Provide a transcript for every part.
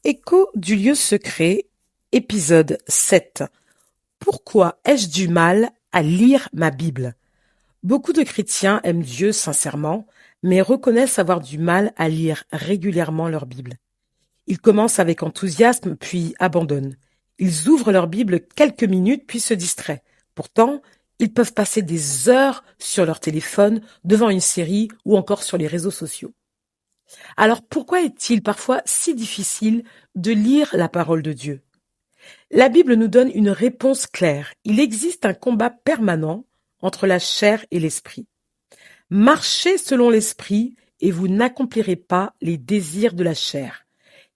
Écho du lieu secret, épisode 7. Pourquoi ai-je du mal à lire ma Bible? Beaucoup de chrétiens aiment Dieu sincèrement, mais reconnaissent avoir du mal à lire régulièrement leur Bible. Ils commencent avec enthousiasme, puis abandonnent. Ils ouvrent leur Bible quelques minutes, puis se distraient. Pourtant, ils peuvent passer des heures sur leur téléphone, devant une série ou encore sur les réseaux sociaux. Alors pourquoi est-il parfois si difficile de lire la parole de Dieu? La Bible nous donne une réponse claire. Il existe un combat permanent entre la chair et l'esprit. Marchez selon l'esprit et vous n'accomplirez pas les désirs de la chair.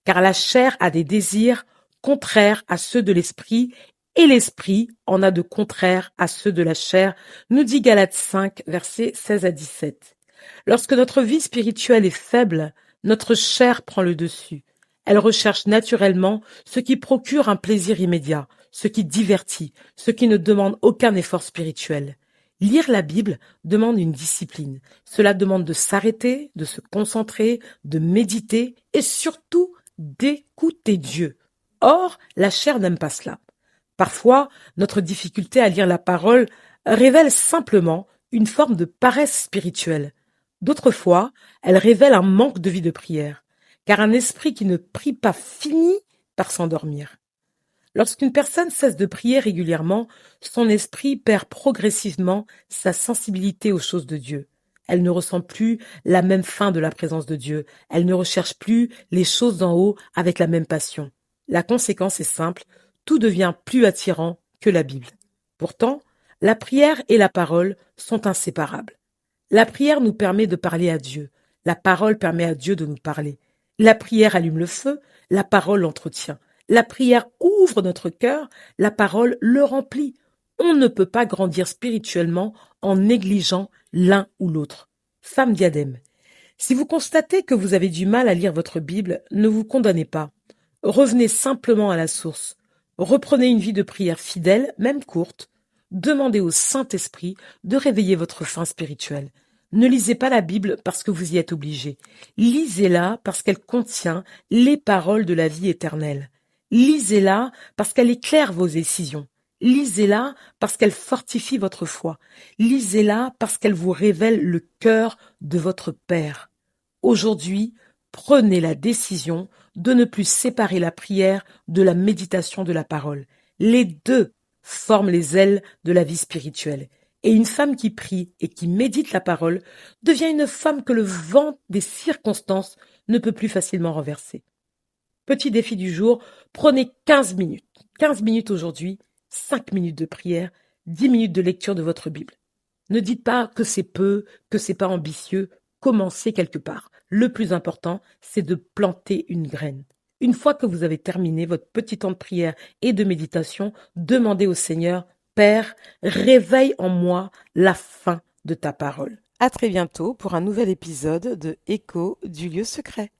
Car la chair a des désirs contraires à ceux de l'esprit et l'esprit en a de contraires à ceux de la chair, nous dit Galates 5, versets 16 à 17. Lorsque notre vie spirituelle est faible, notre chair prend le dessus. Elle recherche naturellement ce qui procure un plaisir immédiat, ce qui divertit, ce qui ne demande aucun effort spirituel. Lire la Bible demande une discipline. Cela demande de s'arrêter, de se concentrer, de méditer et surtout d'écouter Dieu. Or, la chair n'aime pas cela. Parfois, notre difficulté à lire la parole révèle simplement une forme de paresse spirituelle. D'autres fois, elle révèle un manque de vie de prière, car un esprit qui ne prie pas finit par s'endormir. Lorsqu'une personne cesse de prier régulièrement, son esprit perd progressivement sa sensibilité aux choses de Dieu. Elle ne ressent plus la même faim de la présence de Dieu. Elle ne recherche plus les choses d'en haut avec la même passion. La conséquence est simple, tout devient plus attirant que la Bible. Pourtant, la prière et la parole sont inséparables. La prière nous permet de parler à Dieu. La parole permet à Dieu de nous parler. La prière allume le feu, la parole l'entretient. La prière ouvre notre cœur, la parole le remplit. On ne peut pas grandir spirituellement en négligeant l'un ou l'autre. Femme diadème. Si vous constatez que vous avez du mal à lire votre Bible, ne vous condamnez pas. Revenez simplement à la source. Reprenez une vie de prière fidèle, même courte. Demandez au Saint-Esprit de réveiller votre faim spirituelle. Ne lisez pas la Bible parce que vous y êtes obligé. Lisez-la parce qu'elle contient les paroles de la vie éternelle. Lisez-la parce qu'elle éclaire vos décisions. Lisez-la parce qu'elle fortifie votre foi. Lisez-la parce qu'elle vous révèle le cœur de votre Père. Aujourd'hui, prenez la décision de ne plus séparer la prière de la méditation de la parole. Les deux forment les ailes de la vie spirituelle. Et une femme qui prie et qui médite la parole devient une femme que le vent des circonstances ne peut plus facilement renverser. Petit défi du jour, prenez 15 minutes. 15 minutes aujourd'hui, 5 minutes de prière, 10 minutes de lecture de votre Bible. Ne dites pas que c'est peu, que c'est pas ambitieux. Commencez quelque part. Le plus important, c'est de planter une graine. Une fois que vous avez terminé votre petit temps de prière et de méditation, demandez au Seigneur, Père, réveille en moi la faim de ta parole. À très bientôt pour un nouvel épisode de Écho du lieu secret.